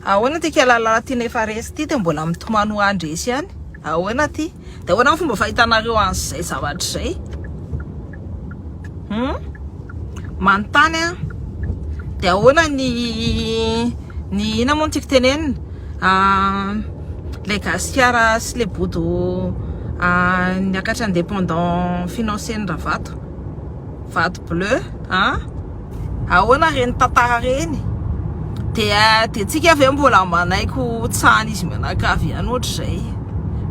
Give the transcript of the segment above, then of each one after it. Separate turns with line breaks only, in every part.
ahoana ty kialalala ty nefa resy ty de mbola mitomano andresy ihany ahoana ty de ahoana fomba fahitanareo an'izay zavatra zay manontany a de ahoana ny ina moa tiako tenenina les gaspiara sy les boudo niakatra indépendant financier vato bleu ahoana reny tantara reny de tsika avy mbola manaiko tsahana izy menakavy ihany ohatr'izay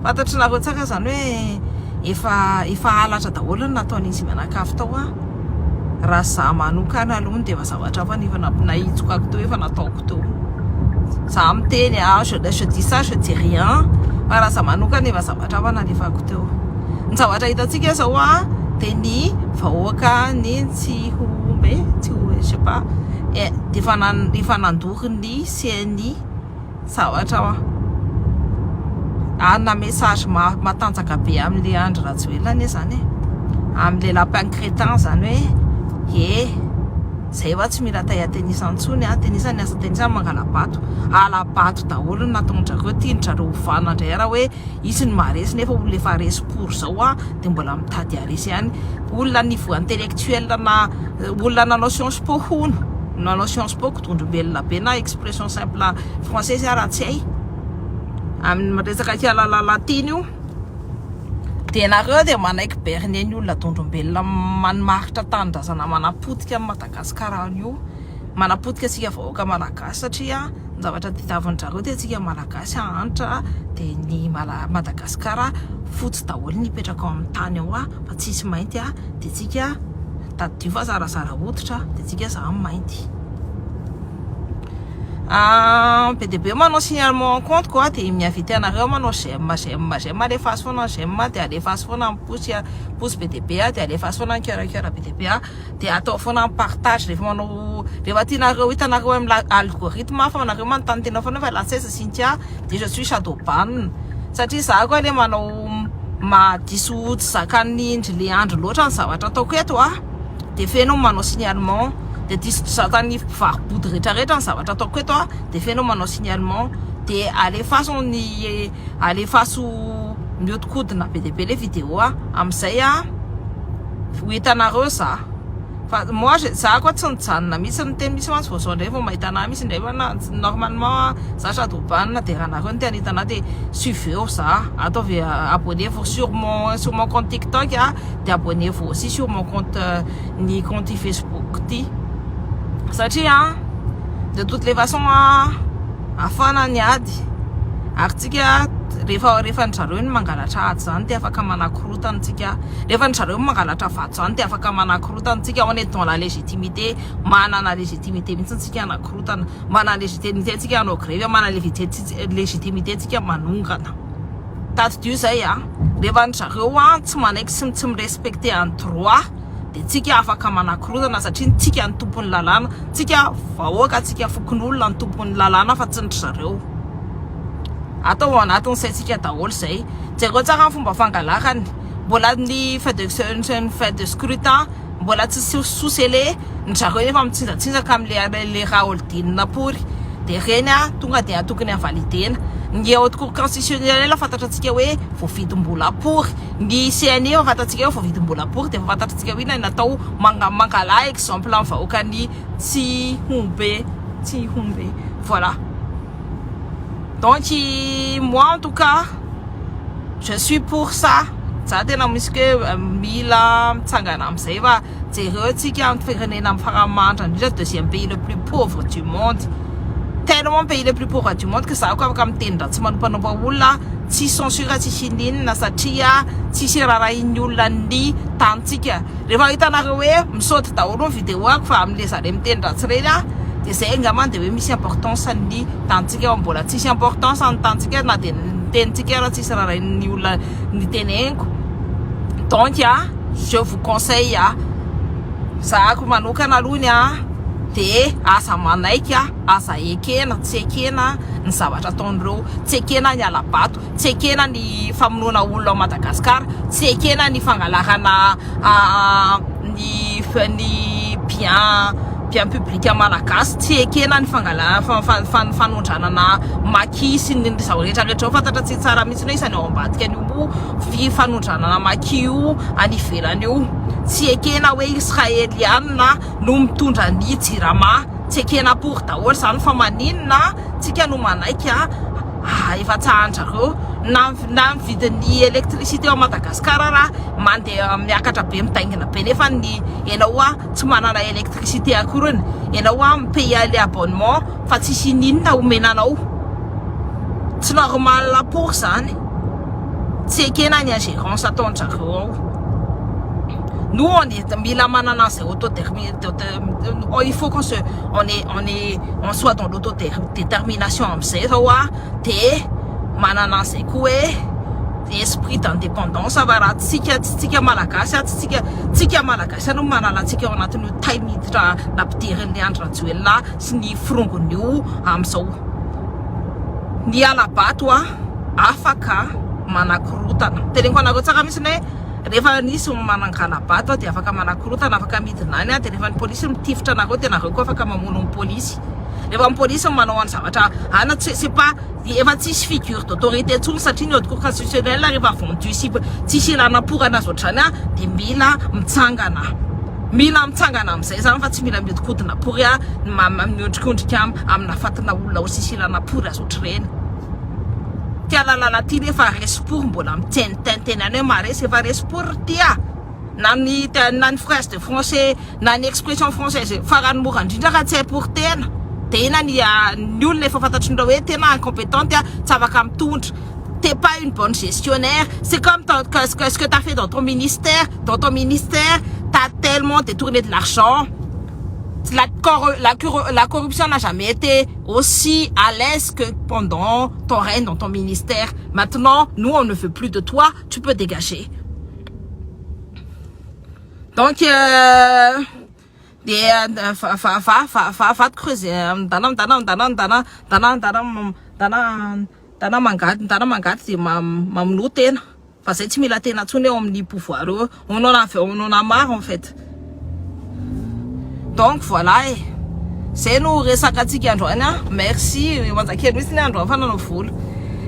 fantatry nareo tsaka zany hoe efa halatra daholo ny nataon'izy menakavy tao raha za manokana aloha de zavatra fa nefa naitsokako teo efa nataoko teo za miteny je dis ça je dis rien fa raha za manokana efa zavatra fa nalefako teo ny zavatra hitantsika zao de ny vahoaka ny tsy hombe je sais pas de efa nandory ny CNI zavatra na message matanjaka be amin'le Andry Rajoelina zany amin'le lapin-crétin zany hoe zay fa tsy mila tahiatenisany tenisany asa tenisany mangalabato alabato daholo nataondrareo tiandrareo hovana ndray raha hoe isy ny maharesy nefa olona efa resy pour zao de mbola mitady aresy ihany olona niveau intellectuel na olona nanao Sciences Po hono nanao Sciences Po kotondrombelona be na expression simple française raha tsy hay amin'ny resaka kialalala tiny io de nareo de manaiky bernie ny olona tondrombelona manimaritra tanindrazana manapotika amin'ny Madagasikara io manapotika sika vahoaka malagasy satria ny zavatra titavin'jareo de tsika malagasy antitra de ny Madagasikara fotsy daholo nipetraka ao amin'ny tany ao fa tsisy mainty de tsika tadio fa zarazara hoditra de tsika za mainty PDB manao signalement en compte quoi de miavity anareo manao j'aime alefaso foana j'aime de alefaso foana pouce PDB de alefaso foana cœur PDB de atao foana partage rehefa tianareo hitanareo amin'ny algorithme fa anareo manontany tena foana fa latsesa Cynthia de je suis shadowban satria za koa le manao madiso tsy zakany indry le andro loatra ny zavatra ataoko eto de fenao manao signalement de diso zakany varibody rehetrarehetra ny zavatra ataoko eto de fenao manao signalement de alefaso miodikodina be le vidéo amin'izay ho hitanareo za fa moi za koa tsy nijanona misy ny teny misy mantsy voazao ndray vao mahitana misy ndray normalement za shadowban de raha nareo ny tena hitana de suivez za ataovy abonnez-vous sur mon compte TikTok de abonnez-vous aussi sur mon compte ny compte Facebook ty satria de toutes les façons afana ny ady ary tsika rehefa njareo ny mangalatra ady zany de afaka manakorotana tsika rehefa njareo mangalatra vato zany de afaka manakorotana tsika on est dans la légitimité manana légitimité mihitsy tsika anakorotana manana légitimité tsika anao grève manana légitimité tsika manongana tadio zay rehefa njareo tsy manaiky tsy mirespecter en droit de tsika afaka manakorotana satria tsika ny tompon'ny lalàna tsika vahoaka tsika fokon'olona ny tompon'ny lalàna fa tsy ndry zareo atao anatin'ny saitsika daholo zay jereo tsara ny fomba fangalarany mbola ny fait de scrutin mbola tsy sosele ny zareo nefa mitsinjatsinjaka amin'le raha olodinina pory de reny tonga de atokony avalidena ny haute cour constitutionnelle fantatratsika hoe voavidim-bola pory ny CNI fantatsika hoe voavidim-bola pory de fantatratsika hoe ina natao mangala exemple amin'ny vahoaka ny tsy hombe voilà. Donc moi en tout cas je suis pour ça za tena misy ke mila mitsangana amin'izay fa jereo tsika amin'ny firenena amin'ny faramandra indrindra deuxième pays le plus pauvre du monde tellement pays le plus pauvre du monde que za ko afaka mitendra tsy manompanamba olona tsy censure tsy sininina satria tsisy raha iny olona ny tantsika rehefa hitanareo hoe misaoty daholo ny vidéo ako fa amin'le zare mitendra tsy reny de zay angamba de hoe misy importance ny tantsika mbola tsisy importance ny tantsika na de tentsika raha tsisy raha ny olona ny teneniko donc je vous conseille za ko manokana alohany de asa manaiky asa ekena tsy ekena ny zavatra ataon'ireo tsy ekena ny alabato tsy ekena ny famonoana olona ao Madagasikara tsy ekena ny fangalarana ny bien bien public malagasy tsy ekena ny fanondranana maki sy ny zao rehetrarehetra fantatra tsy tsara mihitsy hoe isany ao ambadika an'io fanondranana maki io any ivelany io tsy ekena hoe israeliana no mitondra ny jirama tsy ekena pour daholo zany fa maninona tsika no manaika efa tsahandrareo na vidin'ny électricité ao Madagasikara raha mandeha miakatra be mitaingina be nefa ny ianao tsy manana électricité akorany ianao mi-payer le abonnement fa tsisy ninona omenanao tsy normal pour zany tsy ekena ny ingérence ataondrareo ao. Nous, on est mila manana c'est il faut qu'on soit dans l'autodétermination amzay zao de manana c'est quoi esprit d'indépendance ava raha tsika malagasy tsika malagasy no manana tsika ao anatin'ny time hiditra nampidirin'ny Andry Rajoelina sy ny firongon'io amzao ny alabato afaka manakorotana teneniko anareo tsara mihitsy hoe rehefa nisy manangalabato dia afaka manakorotana afaka midina any dia rehefa ny polisy mitifitra anareo dia anareo koa afaka mamono ny polisy rehefa ny polisy manao any zavatra ana c'est pas efa tsisy figure d'autorité ntsony satria ny haute cour constitutionnelle rehefa vendu tsisy ilana porana azy ohatrany dia mila mitsangana amizay zany fa tsy mila miodikodina pory miondrikondrika amina fatina olona ho tsisy ilana pory azy ohatryreny tialalala ty rehefa resy pour mbola mitenitentenany hoe maresy efa resy pour tia na ny phrase de français na ny expression française farany mora indrindra raha tsy hay pour tena dia ina ny olona efa fantatrindreo hoe tena incompétente tsy afaka mitondra. T'es pas une bonne gestionnaire. C'est comme ce que tu as fait dans ton ministère. Dans ton ministère, tu as tellement détourné de l'argent. La corruption n'a jamais été aussi à l'aise que pendant ton règne dans ton ministère. Maintenant, nous, on ne veut plus de toi. Tu peux dégager. Donc, va te creuser. Dana mangady mamno tena fa zay tsy mila tena tsony eo amin'ny pouvoir eo on en a marre en fait. Donc voilà c'est nous resaka tsika androany merci manjakely mihitsy ny andro fa nanao vola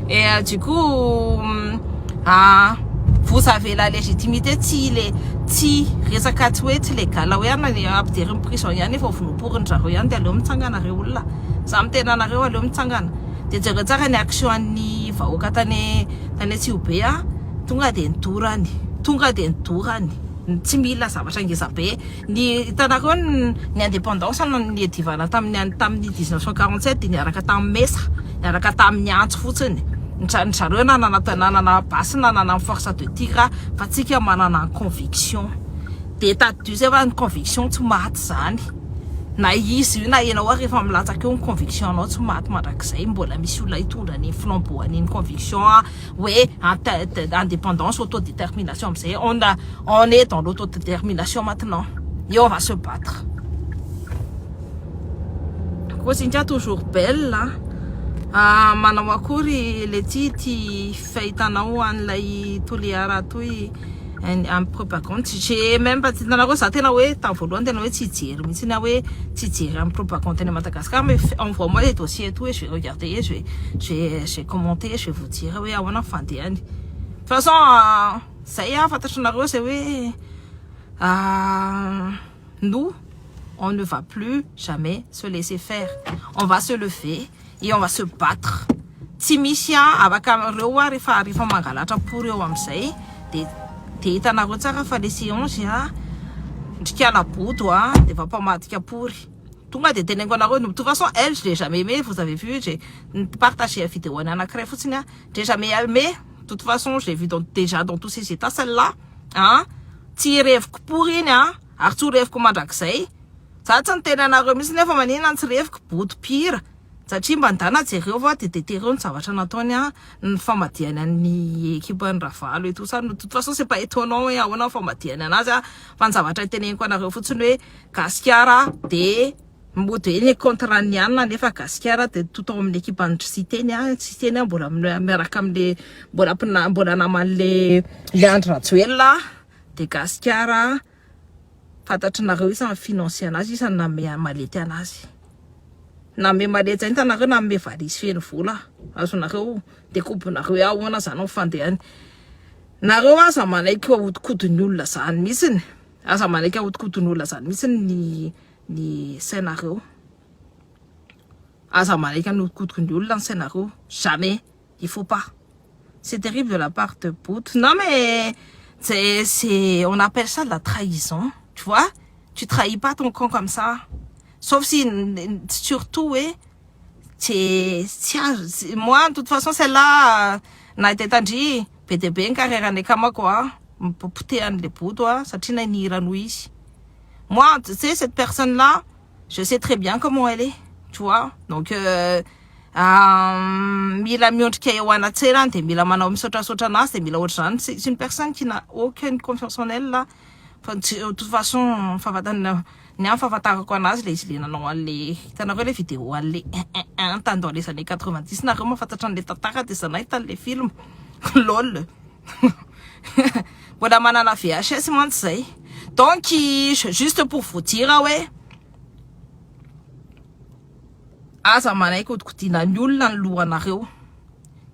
et du coup vous avez la légitimité tsy resaka tsy hoe tsy légal hoe ana ampidirin'ny prison ihany efa vonoporiny zareo ihany dia aleo mitsangana reo olona za mitena anareo aleo mitsangana dia jereo tsara ny action an'ny vahoaka tany Tsiobe tonga dia nidorany tsy mila zavatra ngeza be ny hitanareo ny indépendance ny edivana tamin'ny 1947 dia niaraka tamin'ny mesa niaraka tamin'ny antso fotsiny ny zareo nanana basy nanana force de tir fa tsika manana conviction dia tadisy fa ny conviction tsy maty zany na izy io na ianao rehefa milatsaka eo ny conviction anao tsy maty mandrakizay mbola misy olona hitondra ny flambeau an'iny conviction hoe indépendance autodétermination amizay on est dans l'autodétermination maintenant et on va se battre. Kosintia toujours belle manao akory le ty fahitanao an'ilay toliara toy en propagande j'ai même pas nanareo za tena hoe tamin'ny voalohany tena hoe tsy jery mihitsy na hoe tsy jery amin'ny propagande any Madagascar mais envoie-moi les dossiers et tout et je vais regarder je vais commenter je vais vous dire hoe ahoana fandehany de toute façon zay fantatranareo c'est hoe nous on ne va plus jamais se laisser faire, on va se lever et on va se battre. Tsy misy avaka reo rehefa mangalatra pour eo amizay de hitanareo tsara fa les séances ndrika laboto de va pas madika pory tonga de tenengo anareo. De toute façon elle je l'ai jamais aimé, vous avez vu j'ai partagé la vidéo anakray fotsiny j'ai jamais aimé. De toute façon je l'ai vu déjà dans tous ces états celle-là tsy reviko pory iny ary tsy reviko mandrakizay za tsy niteny anareo mihitsy nefa manina tsy reviko boto pire satria mba ndana jereo va detereo ny zavatra nataony ny famadiany an'ny équipe ny Ravalo et tout ça. De toute façon c'est pas étonnant hoe ahoana famadiany anazy fa ny zavatra teneniko anareo fotsiny hoe Gasikara de mody hoe contrat ny anina nefa Gasikara de tout au amin'ny équipe ny Tsiteny mbola miaraka am'le mbola naman'le Andry Rajoelina de Gasikara fantatranareo isany financier anazy isany name malety anazy name malety zany tanareo name valisy feno vola azonareo dekopinareo ahoana zany fandehany nareo aza manaiky ahodikodiny olona zany mihitsiny aza manaiky ahodikodiny olona zany mihitsiny ny sainareo aza manaiky ahodikodiny olona ny sainareo jamais il faut pas. C'est terrible de la part de Bout. Non mais on appelle ça de la trahison, tu vois. Tu trahis pas ton camp comme ça. Sauf si, surtout, ouais, moi, de toute façon, celle-là, n'a été tandis, PTB, carrière n'est comme quoi, pour pouter un les poux, toi, ça tient une iranouille. Moi, tu sais, cette personne-là, je sais très bien comment elle est, tu vois. Donc, mila miondrika eo anatsera de mila manao misotrasotra anazy de mila ohatr zany c'est une personne qui n'a aucune confiance en elle là. De toute façon fahafatana ny am fahafatarako anazy le izy le nanao an'le hitanareo le vidéo an'le tany dans les années 90 nareo mahafantatra an'le tantara de zanay tany le film lol mbola manana VHS mantsy zay donc juste pour vous dire ouais aza manaiky hodikodina ny olona ny lohanareo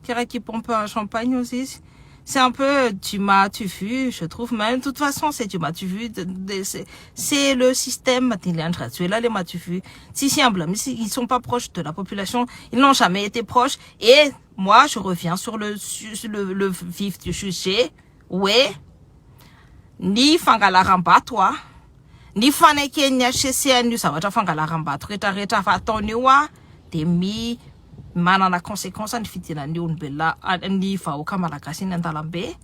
karaha qui pompe un champagne aussi c'est un peu tu vu je trouve même de toute façon c'est tu vu c'est le système là les m'as-tu vu si semble mais ils sont pas proches de la population ils n'ont jamais été proches et moi je reviens sur le vif du sujet ouais ni fangalaram-bato toi ni fanekeny HCCN zavatra fangalaram-bato rehetrarehetra fa ataon'io de manana conséquence ny fidinan'ny olombelona ny vahoaka malagasy iny andalambe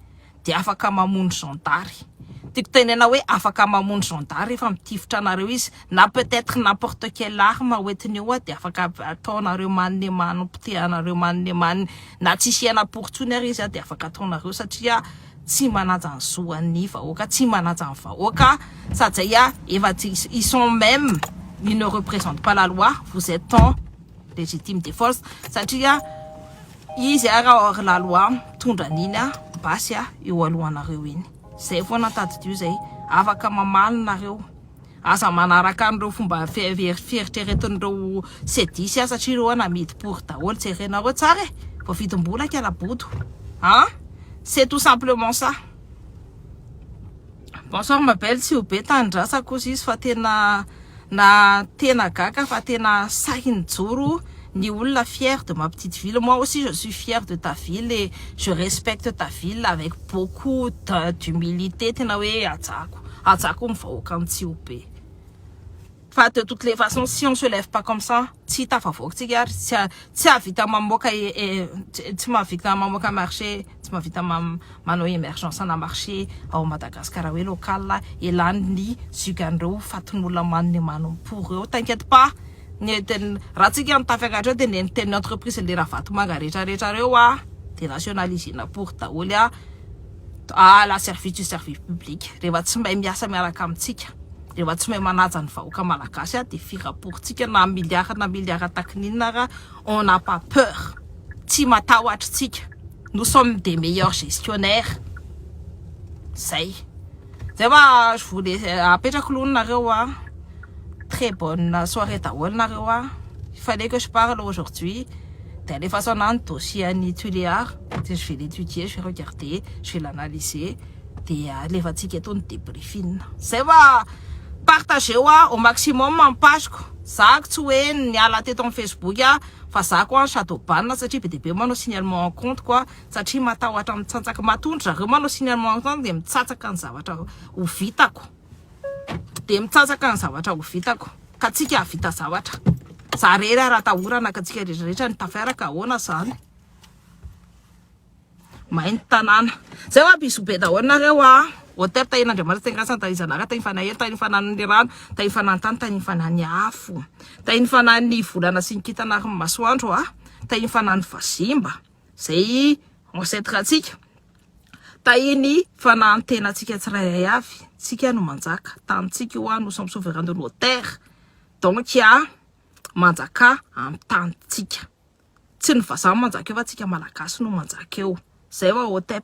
de afaka mamono zandary tiako tenena hoe afaka mamono zandary efa mitifitra anareo izy na peut-être n'importe quelle arme hoentiny io de afaka ataonareo manne mano pitehanareo manne man na tsisy ana pourtuner izy de afaka ataonareo satria tsy manaja ny zoan'ny vahoaka tsy manaja ny vahoaka sady ils sont même ils ne représentent pas la loi vous êtes en légitime défense satria izy hors la loi tondra niny basy eo alohanareo iny zay foana tadidio zay afaka mamalinareo aza manaraka an'ireo fomba fieritreretin'ireo sedisy satria ireo namidy pour daholo jerenareo tsara vao vidim-bola kalabodo hein. C'est tout simplement ça. Bonsoir ma belle, si vous pouvez t'endra ça cosy fa tena na tena gaka fa tena sahin joro ni olona fière de ma petite ville. Moi aussi je suis fière de ta ville et je respecte ta ville avec beaucoup d'humilité tena hoe atsako mivahoaka tsy obe. Enfin, de toutes les façons, si on se lève pas comme ça, si t'as pas fort, tu vite mamoka tu m'as vite mamoka marché, tu m'as vite mano émergence na marché au Madagascar au local là et l'andi sugandro fatunula manne mano pour eux, t'inquiète pas. Neten ratsiki am tafekatra de nenten entreprise le rafatu magarecha rewa de nationaliser na pour ta olia à la service du service public. Reva tsmba miasa miaraka amtsika. De wat tsy manaja ny vahoaka malagasy de firaportsika na milliard takininara on n'a pas peur tsy matahoatritsika nous sommes des meilleurs gestionnaires zay va je voulais apetrako lonareo très bonne soirée daholo nareo il fallait que je parle aujourd'hui de les façons un dossier Annie Tuléar je vais l'étudier je vais regarder je vais l'analyser de levatsika eto ny débriefing c'est va partagez au maximum en page ça que tu es ni à la tête en Facebook fa ça quoi château ban satria be de manao signalement en compte quoi satria matahoatra mitsatsaka matondra zareo manao signalement en compte de mitsatsaka ny zavatra ho vitako de mitsatsaka ny zavatra ho vitako ka tsika vita zavatra zarera raha tahorana ka tsika rehetrarehetra ny tafiaraka ahoana zany mainty tanana zay wa biso be daholo nareo hotel taina andriamanitra tengrasa taizanaka tainy fanahy tainy fanan'ny rano tainy fanantany tainy fanany afo tainy fanany volana sy ny kitanary masoandro tainy fanany vasimba zay ancêtre-tsika tainy fanany tena tsika tsirairay avy tsika no manjaka tantsika io nous sommes souverains de nos terres donc manjaka am tantsika tsy ny vazaha manjaka eo fa tsika malagasy no manjaka eo zay wa hotep